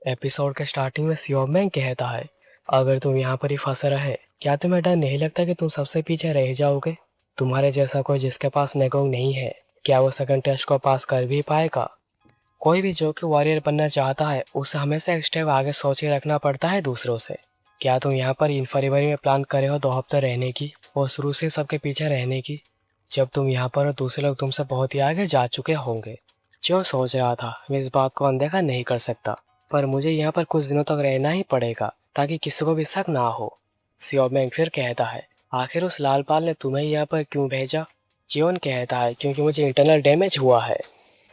Episode के starting में सियोमेंग कहता है, अगर तुम यहाँ पर ही फंसे रहे, क्या तुम्हें डर नहीं लगता कि तुम सबसे पीछे रह जाओगे? तुम्हारे जैसा कोई जिसके पास नेगोंग नहीं है, क्या वो सेकंड टेस्ट को पास कर भी पाएगा? कोई भी जो कि वॉरियर बनना चाहता है, उसे हमेशा एक स्टेप आगे सोच के रखना पड़ता है दूसरों से। क्या तुम यहाँ पर इन्फरवरी में प्लान करे हो 2 हफ्ते रहने की और शुरू से सबके पीछे रहने की, जब तुम यहाँ पर हो दूसरे लोग तुमसे बहुत ही आगे जा चुके होंगे? जो सोच रहा था मैं इस बात को अनदेखा नहीं कर सकता, पर मुझे यहाँ पर कुछ दिनों तक रहना ही पड़ेगा ताकि किसी को भी शक ना हो। सियोमेंग फिर कहता है, आखिर उस लालपाल ने तुम्हें यहाँ पर क्यों भेजा? जियोन कहता है, क्योंकि मुझे इंटरनल डैमेज हुआ है।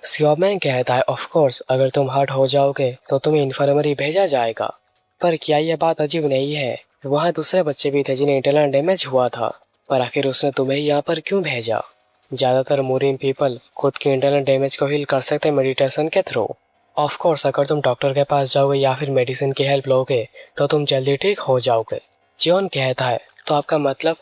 सियोमेंग कहता है, ऑफ कोर्स अगर तुम हर्ट हो जाओगे तो तुम्हें इन्फर्मरी भेजा जाएगा। पर क्या यह बात अजीब नहीं है? वहाँ दूसरे बच्चे भी थे जिन्हें इंटरनल डैमेज हुआ था, पर आखिर उसने तुम्हें यहाँ पर क्यों भेजा? ज़्यादातर मूरिन पीपल खुद के इंटरनल डैमेज को हील कर सकते हैं मेडिटेशन के थ्रू। ऑफ कोर्स अगर तुम डॉक्टर के पास जाओगे या फिर मेडिसिन की हेल्प लोगे तो तुम जल्दी ठीक हो जाओगे। जियोन कहता है, तो आपका मतलब?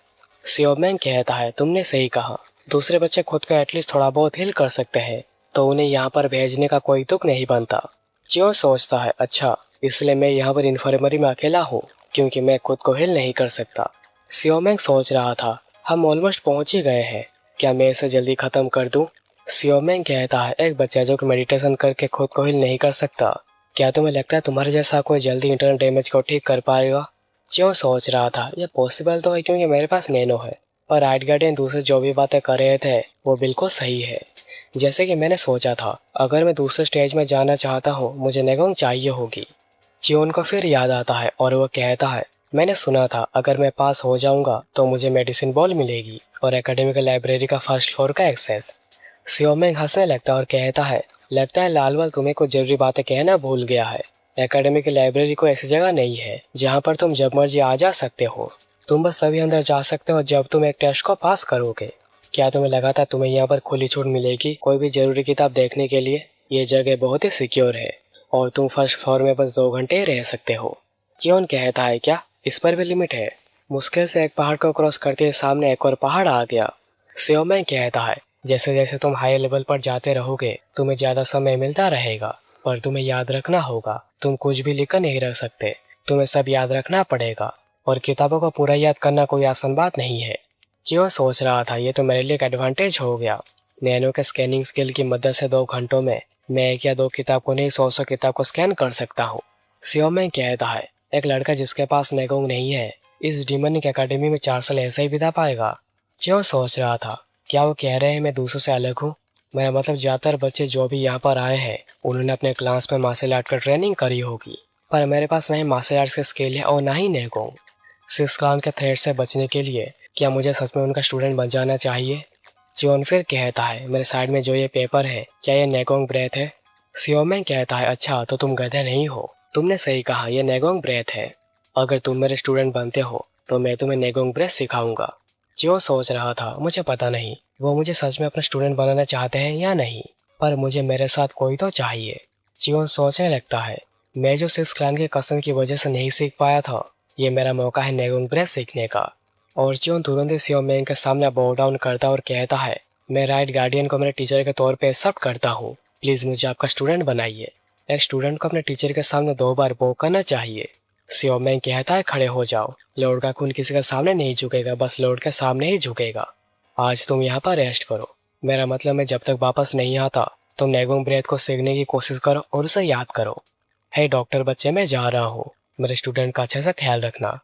सियोमेंग कहता है, तुमने सही कहा। दूसरे बच्चे खुद को एटलीस्ट थोड़ा बहुत हील कर सकते हैं, तो उन्हें यहाँ पर भेजने का कोई तुक नहीं बनता। जियोन सोचता है, अच्छा इसलिए मैं यहाँ पर इन्फर्मरी में अकेला हूँ क्योंकि मैं खुद को हील नहीं कर सकता। सियोमेंग सोच रहा था, हम ऑलमोस्ट पहुँच ही गए हैं, क्या मैं इसे जल्दी ख़त्म कर दूँ? सियोमेंग कहता है, एक बच्चा जो कि मेडिटेशन करके खुद को हील नहीं कर सकता, क्या तुम्हें लगता है तुम्हारे जैसा कोई जल्दी इंटरनल डैमेज को ठीक कर पाएगा? ज्यों सोच रहा था, यह पॉसिबल तो है क्योंकि मेरे पास नैनो है, पर राइट गार्डियन दूसरे जो भी बातें कर रहे थे वो बिल्कुल सही है। जैसे कि मैंने सोचा था, अगर मैं दूसरे स्टेज में जाना चाहता हूँ मुझे नेगोंग चाहिए होगी। जियोन को फिर याद आता है और वो कहता है, मैंने सुना था अगर मैं पास हो जाऊंगा तो मुझे मेडिसिन बॉल मिलेगी और एकेडमिक लाइब्रेरी का फर्स्ट फ्लोर का एक्सेस। सियोमेंग हंसने लगता है और कहता है, लगता है लालवाल तुम्हें कुछ जरूरी बातें कहना भूल गया है। एकेडमिक लाइब्रेरी कोई ऐसी जगह नहीं है जहाँ पर तुम जब मर्जी आ जा सकते हो। तुम बस तभी अंदर जा सकते हो जब तुम एक टेस्ट को पास करोगे। क्या तुम्हें लगा था तुम्हें यहाँ पर खुली छूट मिलेगी कोई भी जरूरी किताब देखने के लिए? ये जगह बहुत ही सिक्योर है और तुम फर्स्ट फ्लोर में बस 2 घंटे ही रह सकते हो। जियोन कहता है, क्या इस पर भी लिमिट है? मुश्किल से एक पहाड़ को क्रॉस करते ही सामने एक और पहाड़ आ गया। सियोमेंग कहता है, जैसे जैसे तुम हाई लेवल पर जाते रहोगे तुम्हें ज्यादा समय मिलता रहेगा, पर तुम्हें याद रखना होगा तुम कुछ भी लिखकर नहीं रख सकते, तुम्हें सब याद रखना पड़ेगा और किताबों को पूरा याद करना कोई आसान बात नहीं है। जियो सोच रहा था, ये तो मेरे लिए एक एडवांटेज हो गया। नैनो के स्कैनिंग स्किल की मदद से 2 घंटों में मैं एक या 2 किताब को नहीं 100 किताब को स्कैन कर सकता हूँ। सियोमेंग कहता है, एक लड़का जिसके पास नेगोंग नहीं है इस डिमनिक एकेडमी में 4 साल ऐसे ही बिता पाएगा? जियो सोच रहा था, क्या वो कह रहे हैं मैं दूसरों से अलग हूँ? मेरा मतलब ज़्यादातर बच्चे जो भी यहाँ पर आए हैं उन्होंने अपने क्लास में मार्शल आर्ट का ट्रेनिंग करी होगी, पर मेरे पास ना ही मार्शल आर्ट्स के स्किल है और ना ही नेगोंग। सिक्स क्लान के थ्रेट से बचने के लिए क्या मुझे सच में उनका स्टूडेंट बन जाना चाहिए? जियोन फिर कहता है, मेरे साइड में जो ये पेपर है क्या ये नेगोंग ब्रेथ है? सियोमेंग कहता है, अच्छा तो तुम गधे नहीं हो, तुमने सही कहा ये नेगोंग ब्रेथ है। अगर तुम मेरे स्टूडेंट बनते हो तो मैं तुम्हें नेगोंग ब्रेथ सिखाऊंगा। जियो सोच रहा था, मुझे पता नहीं वो मुझे सच में अपना स्टूडेंट बनाना चाहते हैं या नहीं, पर मुझे मेरे साथ कोई तो चाहिए। जियो सोचने लगता है, मैं जो सिक्स क्लैन के कसम की वजह से नहीं सीख पाया था, ये मेरा मौका है नेगोंग ब्रेथ सीखने का। और जियो तुरंत ही सियोमेंग के सामने बो डाउन करता और कहता है, मैं राइट गार्डियन को मेरे टीचर के तौर पे एक्सेप्ट करता हूँ, प्लीज़ मुझे आपका स्टूडेंट बनाइए। एक स्टूडेंट को अपने टीचर के सामने 2 बार बो करना चाहिए। सियोमेंग कहता है, खड़े हो जाओ, लॉर्ड का खून किसी के सामने नहीं झुकेगा, बस लॉर्ड के सामने ही झुकेगा। आज तुम यहाँ पर रेस्ट करो, मेरा मतलब मैं जब तक वापस नहीं आता तुम नेगोंग ब्रेथ को सीखने की कोशिश करो और उसे याद करो। हे डॉक्टर बच्चे, मैं जा रहा हूँ, मेरे स्टूडेंट का अच्छे से ख्याल रखना।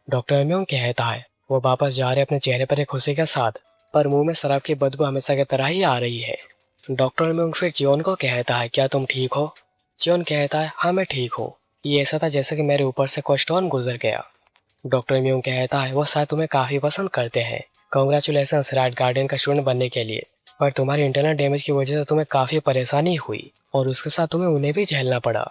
डॉक्टर म्योंग कहता है, वो वापस जा रहे अपने चेहरे पर एक खुशी के साथ, पर मुंह में शराब की बदबू हमेशा की तरह ही आ रही है। डॉक्टर म्योंग फिर जियोन को कहता है, क्या तुम ठीक हो? जियोन कहता है, हाँ मैं ठीक हूँ, ये ऐसा था जैसे कि मेरे ऊपर से कोई स्टोन गुजर गया। डॉक्टर म्यूंग कहता है, वो शायद तुम्हें काफ़ी पसंद करते हैं, कॉन्ग्रेचुलेसन राइट गार्डियन का स्टूडेंट बनने के लिए, पर तुम्हारी इंटरनल डैमेज की वजह से तुम्हें काफ़ी परेशानी हुई और उसके साथ तुम्हें उन्हें भी झेलना पड़ा।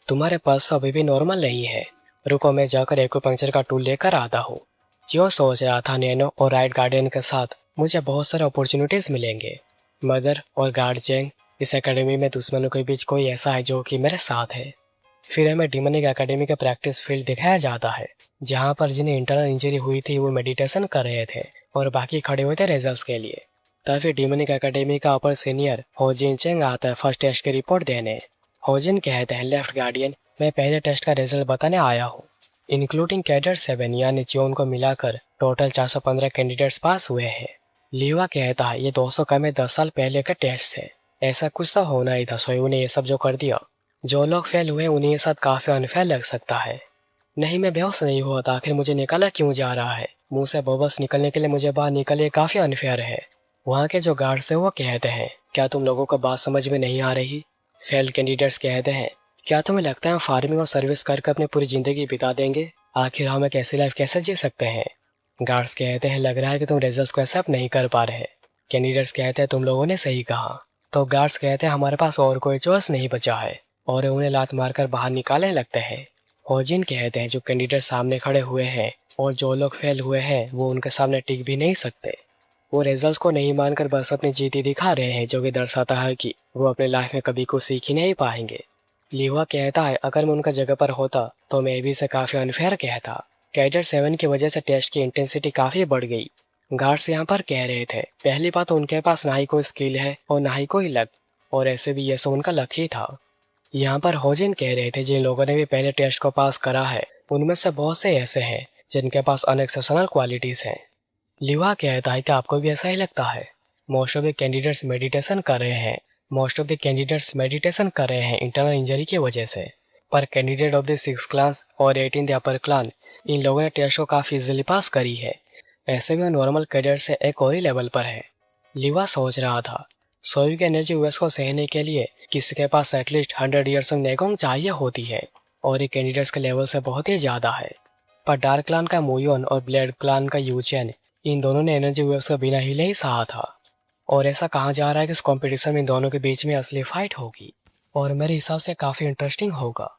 तुम्हारे पास अभी भी नॉर्मल नहीं है, रुको मैं जाकर एक्यूपंक्चर का टूल लेकर आता हूँ। जो सोच रहा था, नैनो और राइट गार्डियन के साथ मुझे बहुत सारे अपॉर्चुनिटीज़ मिलेंगे। मदर और गार्ड चैंग, इस एकेडमी में दुश्मनों के बीच कोई ऐसा है जो कि मेरे साथ है। फिर हमें डिमनिक एकेडमी का प्रैक्टिस फील्ड दिखाया जाता है, जहाँ पर जिन्हें इंटरनल इंजरी हुई थी वो मेडिटेशन कर रहे थे और बाकी खड़े हुए थे रिजल्ट्स के लिए। तब फिर डिमनिक एकेडमी का अपर सीनियर होजिन चेंग आता है फर्स्ट टेस्ट की रिपोर्ट देने। होजिन कहते हैं, लेफ्ट गार्डियन मैं पहले टेस्ट का रिजल्ट बताने आया हूँ। इंक्लूडिंग कैडेट 7 यानी जियोन को मिलाकर टोटल 415 कैंडिडेट्स पास हुए हैं। लीवा कहता है ये 200 कम है 10 साल पहले का टेस्ट है। ऐसा कुछ तो होना ही था, सोयू ने ये सब जो कर दिया। जो लोग फेल हुए उन्हीं के साथ काफी अनफेयर लग सकता है। नहीं, मैं बेहोश नहीं हुआ था, आखिर मुझे निकाला क्यों जा रहा है? मुंह से बबल्स निकलने के लिए मुझे बाहर निकले काफी अनफेयर है। वहाँ के जो गार्ड्स थे वो कहते हैं, क्या तुम लोगों को बात समझ में नहीं आ रही? फेल कैंडिडेट्स कहते हैं, क्या तुम्हें लगता है हम फार्मिंग और सर्विस करके अपनी पूरी जिंदगी बिता देंगे? आखिर हम एक ऐसी लाइफ कैसे जी सकते हैं? गार्ड्स कहते हैं, लग रहा है कि तुम रिजल्ट्स को एक्सेप्ट नहीं कर पा रहे। कैंडिडेट्स कहते हैं, तुम लोगों ने सही कहा। तो गार्ड्स कहते हैं, हमारे पास और कोई चॉइस नहीं बचा है, और उन्हें लात मारकर बाहर निकालने लगते हैं। होजिन कहते हैं, जो कैंडिडेट सामने खड़े हुए हैं और जो लोग फेल हुए हैं वो उनके सामने टिक भी नहीं सकते। वो रिजल्ट्स को नहीं मानकर बस अपनी जीत ही दिखा रहे हैं, जो कि दर्शाता है कि वो अपने लाइफ में कभी कुछ सीख ही नहीं पाएंगे। लीवा कहता है, अगर मैं उनका जगह पर होता तो मैं भी से काफी अनफेयर कहता। कैडेट 7 की वजह से टेस्ट की इंटेंसिटी काफी बढ़ गई। गार्ड्स यहाँ पर कह रहे थे, पहली बात तो उनके पास ना ही कोई स्किल है और ना ही कोई लक, और ऐसे भी ये सब उनका लक ही था। यहाँ पर होजिन कह रहे थे, जिन लोगों ने भी पहले टेस्ट को पास करा है उनमें से बहुत से ऐसे हैं जिनके पास अनएक्सेप्शनल क्वालिटीज हैं। लिवा कहता है कि आपको भी ऐसा ही लगता है? Most of the candidates meditation कर रहे हैं। इंटरनल इंजरी की वजह से। पर कैंडिडेट ऑफ द 6 क्लास और 18 द अपर क्लान, इन लोगों ने टेस्ट को काफी इजीली पास करी है। ऐसे भी नॉर्मल कैडेट से एक और ही लेवल पर है। लिवा सोच रहा था, सोयू की एनर्जी वेव्स को सहने के लिए किसी के पास एटलीस्ट 100 ईयर्स ऑफ नेगोंग चाहिए होती है, और ये कैंडिडेट्स के लेवल से बहुत ही ज्यादा है। पर डार्क क्लान का मुयोन और ब्लेड क्लान का यूचेन, इन दोनों ने एनर्जी वेव्स को बिना हिले ही सहा था। और ऐसा कहा जा रहा है कि इस कंपटीशन में इन दोनों के बीच में असली फाइट होगी, और मेरे हिसाब से काफी इंटरेस्टिंग होगा।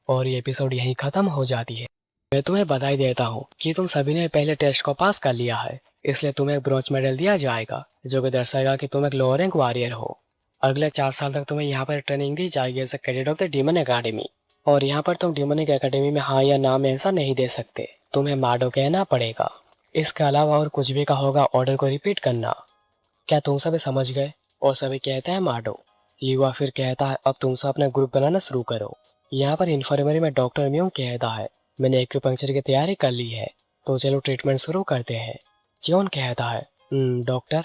और ये एपिसोड यहीं खत्म हो जाती है। मैं तुम्हें बधाई देता हूँ कि तुम सभी ने पहले टेस्ट को पास कर लिया है, इसलिए तुम्हें एक ब्रोंज मेडल दिया जाएगा, जो कि दर्शाएगा कि तुम एक लोअर रैंक वॉरियर हो। अगले 4 साल तक तुम्हें यहाँ पर ट्रेनिंग दी जाएगी as a cadet of the demon academy. और यहाँ पर तुम डीमनिक एकेडमी में हाँ या ना में ऐसा नहीं दे सकते, तुम्हें माडो कहना पड़ेगा। इसके अलावा और कुछ भी कहोगा ऑर्डर को रिपीट करना। क्या तुम सभी समझ गए? और सभी कहते हैं माडो। युवा फिर कहता है, अब तुम सब अपना ग्रुप बनाना शुरू करो। यहाँ पर इन्फर्मरी में डॉक्टर म्यूंग कहता है, मैंने एक्यूपंक्चर की तैयारी कर ली है, तो चलो ट्रीटमेंट शुरू करते हैं। चियोन कहता है, डॉक्टर।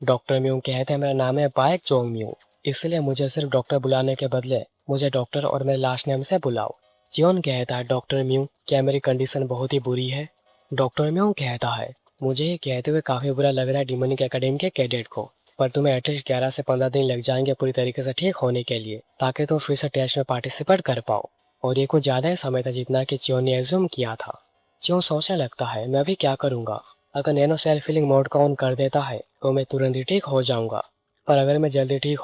डॉक्टर म्यूंग कहते हैं, मेरा नाम है बायक चोंग म्यूंग, इसलिए मुझे सिर्फ डॉक्टर बुलाने के बदले मुझे डॉक्टर और मेरे लास्ट नेम से बुलाओ। चियोन कहता है, डॉक्टर म्यूंग, क्या मेरी कंडीशन बहुत ही बुरी है? डॉक्टर म्यूंग कहता है, मुझे ये कहते हुए काफी बुरा लग रहा है डिमोनिक एकेडमी के कैडेट को, पर तुम्हें एटलीस्ट 11 से 15 दिन लग जाएंगे पूरी तरीके से ठीक होने के लिए, ताकि तुम फिर से टेस्ट में पार्टिसिपेट कर पाओ। और ये कुछ ज्यादा ही समय था जितना कि चियोन ने एज्यूम किया था। चियोन सोचने लगता है, मैं अभी क्या करूंगा? अगर नैनो सेल्फ फीलिंग मोड का ऑन कर देता है तो मैं तुरंत ही ठीक हो जाऊंगा। पर अगर मैं जल्दी ठीक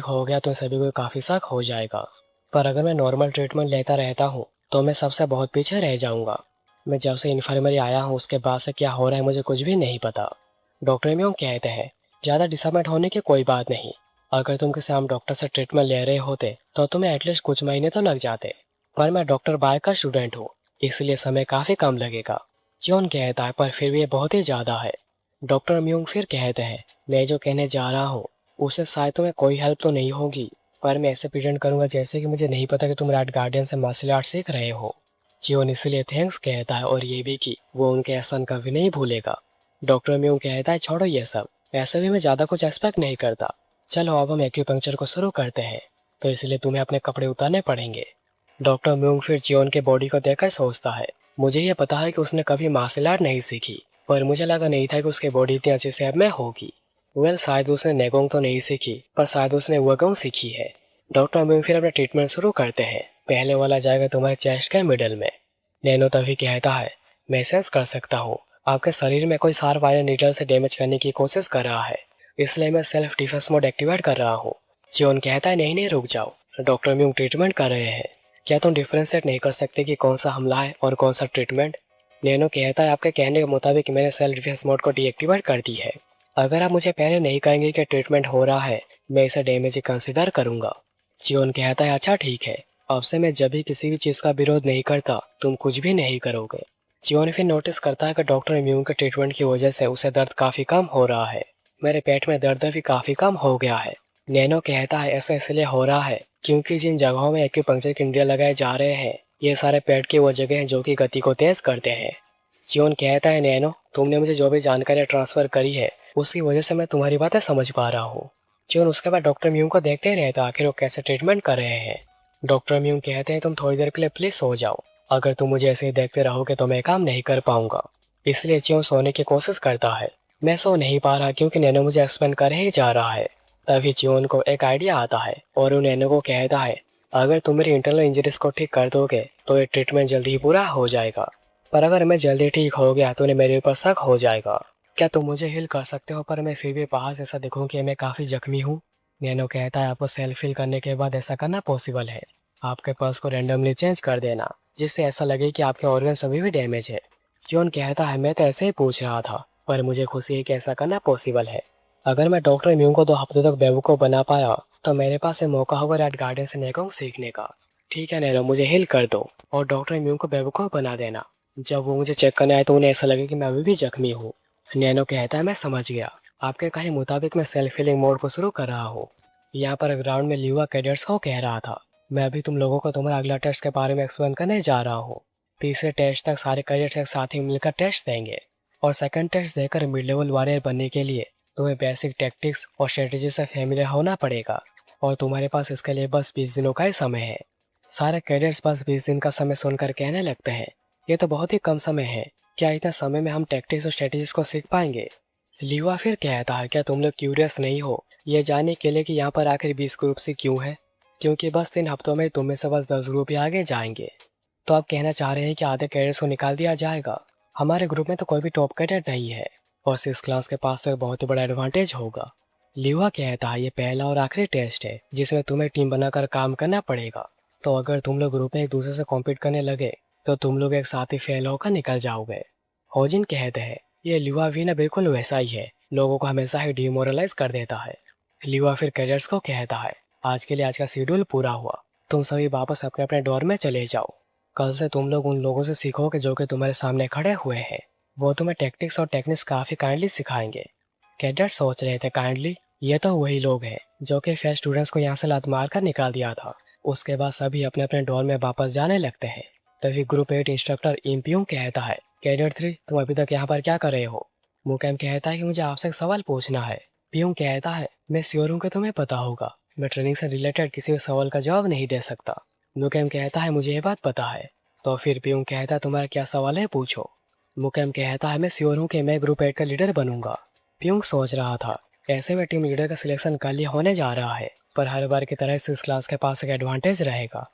हो गया तो सभी को काफी शक हो जाएगा। पर अगर मैं नॉर्मल ट्रीटमेंट लेता रहता हूँ तो मैं सबसे बहुत पीछे रह जाऊंगा। मैं जब से इन्फर्मरी आया हूँ उसके बाद से क्या हो रहा है मुझे कुछ भी नहीं पता। डॉक्टर म्योंग कहते हैं, ज़्यादा डिसअपॉइंट होने की कोई बात नहीं। अगर तुम किसी आम डॉक्टर से ट्रीटमेंट ले रहे होते तो तुम्हें एटलीस्ट कुछ महीने तो लग जाते, पर मैं डॉक्टर बाय का स्टूडेंट हूँ, इसलिए समय काफ़ी कम लगेगा। चियोन कहता है, पर फिर भी ये बहुत ही ज़्यादा है। डॉक्टर म्योंग फिर कहते हैं, मैं जो कहने जा रहा हूँ उससे शायद तुम्हें कोई हेल्प तो नहीं होगी, पर मैं ऐसे प्रेजेंट करूंगा जैसे कि मुझे नहीं पता कि तुम राइट गार्डियन से मार्शल आर्ट सीख रहे हो। चियोन इसलिए थैंक्स कहता है, और ये भी कि वो उनके एहसान कभी नहीं भूलेगा। डॉक्टर म्यूंग कहता है, छोड़ो ये सब, ऐसे भी मैं ज़्यादा कुछ एक्सपेक्ट नहीं करता। चलो अब हम एक्यूपंक्चर को शुरू करते हैं, तो इसलिए तुम्हें अपने कपड़े उतारने पड़ेंगे। डॉक्टर म्यूंग फिर चियोन के बॉडी को देखकर सोचता है, मुझे ये पता है कि उसने कभी मार्शल आर्ट नहीं सीखी, पर मुझे लगा नहीं था कि उसकी बॉडी इतनी अच्छी शेप में होगी। शायद उसने नेगोंग तो नहीं सीखी, पर शायद उसने वगोंग सीखी है। डॉक्टर म्यूंग फिर अपना ट्रीटमेंट शुरू करते हैं। पहले वाला जाएगा तुम्हारे चेस्ट के मिडल में। नैनो तभी कहता है, मैं सेंस कर सकता हूँ आपके शरीर में कोई शार्प वायर नीडल से डैमेज करने की कोशिश कर रहा है, इसलिए मैं सेल्फ डिफेंस मोड एक्टिवेट कर रहा हूँ। चियोन कहता है, नहीं नहीं रुक जाओ, डॉक्टर म्यूंग ट्रीटमेंट कर रहे हैं, क्या तुम डिफ्रेंशिएट नहीं कर सकते कि कौन सा हमला है और कौन सा ट्रीटमेंट? नैनो कहता है, आपके कहने के मुताबिक मैंने सेल्फ डिफेंस मोड को डीएक्टिवेट कर दी है। अगर आप मुझे पहले नहीं कहेंगे कि ट्रीटमेंट हो रहा है, मैं इसे डैमेज ही कंसिडर करूंगा। चियोन कहता है, अच्छा ठीक है, अब से मैं जब भी किसी भी चीज़ का विरोध नहीं करता तुम कुछ भी नहीं करोगे। चियोन फिर नोटिस करता है कि डॉक्टर म्यूंग के ट्रीटमेंट की वजह से उसे दर्द काफ़ी कम हो रहा है। मेरे पेट में दर्द भी काफ़ी कम हो गया है। नैनो कहता है, ऐसा इसलिए हो रहा है क्योंकि जिन जगहों में एक्यूपंक्चर के इंडिया लगाए जा रहे हैं ये सारे पेड़ की वो जगह हैं जो कि गति को तेज करते हैं। जियोन कहता है नैनो, तुमने मुझे जो भी जानकारी ट्रांसफर करी है उसी वजह से मैं तुम्हारी बातें समझ पा रहा हूँ। जियोन उसके बाद डॉक्टर म्यूंग को देखते ही रहता आखिर वो कैसे ट्रीटमेंट कर रहे हैं। डॉक्टर म्यूंग कहते हैं तुम थोड़ी देर के लिए प्लीज सो जाओ, अगर तुम मुझे ऐसे ही देखते रहोगे तो मैं काम नहीं कर पाऊंगा। इसलिए जियोन सोने की कोशिश करता है। मैं सो नहीं पा रहा क्योंकि नैनो मुझे एक्सप्लेन कर ही जा रहा है। तभी जियोन को एक आइडिया आता है और वो नैनो को कहता है अगर तुम मेरी इंटरनल इंजरीज को ठीक कर दोगे तो ये ट्रीटमेंट जल्दी ही पूरा हो जाएगा, पर अगर मैं जल्दी ठीक हो गया तो उन्हें मेरे ऊपर शक हो जाएगा। क्या तुम मुझे हील कर सकते हो पर मैं फिर भी बाहर से ऐसा दिखूं कि मैं काफ़ी जख्मी हूँ। नैनो कहता है आपको सेल्फ हील करने के बाद ऐसा करना पॉसिबल है। आपके पल्स को रैंडमली चेंज कर देना जिससे ऐसा लगे कि आपके ऑर्गन अभी भी डैमेज है। जियोन कहता है मैं तो ऐसे ही पूछ रहा था, पर मुझे खुशी है कि ऐसा करना पॉसिबल है। अगर मैं डॉक्टर म्यूंग को 2 हफ्तों तक बेवकूफ़ बना पाया तो मेरे पास ये मौका होगा रेड गार्डन से नेगोंग सीखने का। ठीक है नैनो, मुझे हील कर दो और डॉक्टर म्यूंग को बेवकूफ़ बना देना। जब वो मुझे चेक करने आए तो उन्हें ऐसा लगे कि मैं अभी भी जख्मी हूँ। नैनो कहता है मैं समझ गया, आपके कहे मुताबिक मैं सेल्फ हीलिंग मोड को शुरू कर रहा हूँ। यहाँ पर ग्राउंड में लिवा कैडेट्स को कह रहा था मैं अभी तुम लोगों को तुम्हारा अगला टेस्ट के बारे में एक्सप्लेन करने जा रहा हूँ। तीसरे टेस्ट तक सारे कैडेट्स एक साथ ही मिलकर टेस्ट देंगे और सेकंड टेस्ट देकर मिड लेवल वॉरियर बनने के लिए तुम्हें बेसिक टैक्टिक्स और स्ट्रेटेजी से फैमिलियर होना पड़ेगा और तुम्हारे पास इसके लिए बस 20 दिनों का ही समय है। सारे कैडेट्स बस 20 दिन का समय सुनकर कहने लगते हैं ये तो बहुत ही कम समय है, क्या इतना समय में हम टैक्टिक्स और स्ट्रेटेजीज को सीख पाएंगे। लिवा फिर कहता है क्या तुम लोग क्यूरियस नहीं हो ये जानने के लिए कि यहाँ पर आखिर 20 ग्रुप से क्यों है, क्योंकि बस 3 हफ्तों में तुम में से बस 10 ग्रुप ही आगे जाएंगे। तो आप कहना चाह रहे हैं कि आधे कैडेट्स को निकाल दिया जाएगा। हमारे ग्रुप में तो कोई भी टॉप कैडेट नहीं है और 6 क्लास के पास तो एक बहुत ही बड़ा एडवांटेज होगा। लिवा कहता है ये पहला और आखिरी टेस्ट है जिसमें तुम्हें टीम बनाकर काम करना पड़ेगा, तो अगर तुम लोग ग्रुप में एक दूसरे से कॉम्पीट करने लगे तो तुम लोग एक साथ ही फेल होकर निकल जाओगे। होजिन कहते हैं ये लिवा भी ना बिल्कुल वैसा ही है, लोगों को हमेशा ही डिमोरलाइज कर देता है। लिवा फिर कैडेट्स को कहता है आज के लिए आज का शेड्यूल पूरा हुआ, तुम सभी वापस अपने अपने डोर में चले जाओ। कल से तुम लोग उन लोगों से सीखोगे जो कि तुम्हारे सामने खड़े हुए हैं, वो तुम्हें टेक्टिक्स और टेक्निक्स काफ़ी काइंडली सिखाएंगे। कैडेट सोच रहे थे काइंडली, ये तो वही लोग हैं जो कि फेयर स्टूडेंट्स को यहाँ से लात मार कर निकाल दिया था। उसके बाद सभी अपने अपने डोर में वापस जाने लगते हैं। तभी ग्रुप 8 इंस्ट्रक्टर इम्पियों कहता है कैडेट 3 तुम अभी तक यहाँ पर क्या कर रहे हो। मुकेम कहता है कि मुझे आपसे एक सवाल पूछना है। पियोंग कहता है मैं श्योर हूँ कि तुम्हें पता होगा, मैं ट्रेनिंग से रिलेटेड किसी भी सवाल का जवाब नहीं दे सकता। मुकेम कहता है मुझे ये बात पता है। तो फिर पियोंग कहता है तुम्हारा क्या सवाल है पूछो। मुकेम कहता है मैं श्योर हूँ कि मैं ग्रुप 8 का लीडर बनूंगा। पियोंग सोच रहा था ऐसे में टीम लीडर का सिलेक्शन कल ही होने जा रहा है, पर हर बार की तरह इस क्लास के पास एक एडवांटेज रहेगा।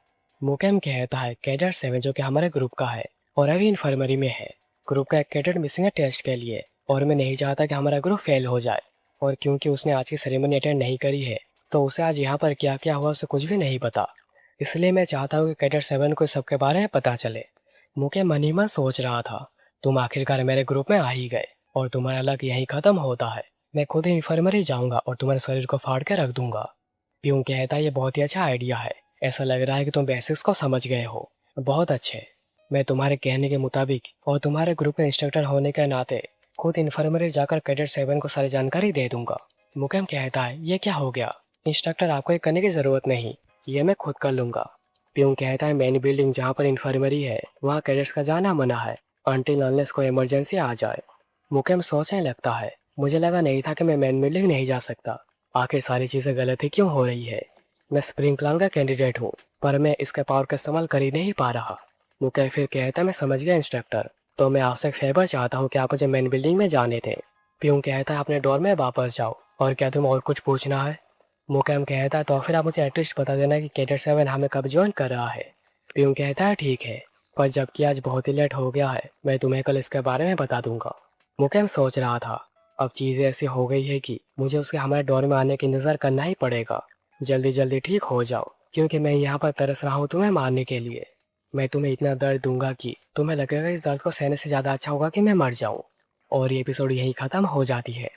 मुकेम कहता है कैडेट 7 जो कि हमारे ग्रुप का है और अभी इन्फर्मरी में है। ग्रुप का एक कैडेट मिसिंग है टेस्ट के लिए और मैं नहीं चाहता कि हमारा ग्रुप फेल हो जाए, और क्योंकि उसने आज की सेरेमनी अटेंड नहीं करी है तो उसे आज यहाँ पर क्या क्या हुआ उसे कुछ भी नहीं पता। इसलिए मैं चाहता हूँ कि कैडेट 7 को सबके बारे में पता चले। मुकेम मन ही मन सोच रहा था तुम आखिरकार मेरे ग्रुप में आ ही गए और तुम्हारा लक यहीं खत्म होता है। मैं खुद ही इन्फर्मरी जाऊंगा और तुम्हारे शरीर को फाड़ के रख दूंगा। प्यूं कहता है ये बहुत ही अच्छा आइडिया है, ऐसा लग रहा है कि तुम बेसिक्स को समझ गए हो। बहुत अच्छे, मैं तुम्हारे कहने के मुताबिक और तुम्हारे ग्रुप के इंस्ट्रक्टर होने के नाते खुद इन्फर्मरी जाकर कैडेट 7 को सारी जानकारी दे दूंगा। मुकेम कहता है ये क्या हो गया, इंस्ट्रक्टर आपको ये करने की जरूरत नहीं, ये मैं खुद कर लूंगा। प्यूं कहता है मेन बिल्डिंग जहाँ पर इन्फर्मरी है वहाँ कैडेट्स का जाना मना है अनटिल अनलेस कोई इमरजेंसी आ जाए। मुकेम सोचने लगता है मुझे लगा नहीं था कि मैं मेन बिल्डिंग नहीं जा सकता, आखिर सारी चीज़ें गलत ही क्यों हो रही है। मैं स्प्रिंग क्लान का कैंडिडेट हूँ पर मैं इसके पावर का इस्तेमाल कर ही नहीं पा रहा। मुकेम फिर कहता है मैं समझ गया इंस्ट्रक्टर, तो मैं आपसे एक फेवर चाहता हूँ कि आप मुझे मेन बिल्डिंग में जाने दें। प्यूं कहता है अपने डोर में वापस जाओ, और क्या तुम और कुछ पूछना है। मुकेम कहता है तो फिर आप मुझे एटलीस्ट बता देना कि कैडेट 7 हमें कब ज्वाइन कर रहा है। प्यूं कहता है ठीक है, पर जबकि आज बहुत ही लेट हो गया है मैं तुम्हें कल इसके बारे में बता दूंगा। मुकेम सोच रहा था अब चीज़ें ऐसी हो गई है कि मुझे उसके हमारे डोर में आने का इंतज़ार करना ही पड़ेगा। जल्दी जल्दी ठीक हो जाओ क्योंकि मैं यहाँ पर तरस रहा हूँ तुम्हें मारने के लिए। मैं तुम्हें इतना दर्द दूंगा कि तुम्हें लगेगा इस दर्द को सहने से ज़्यादा अच्छा होगा कि मैं मर जाऊँ। और ये एपिसोड यहीं ख़त्म हो जाती है।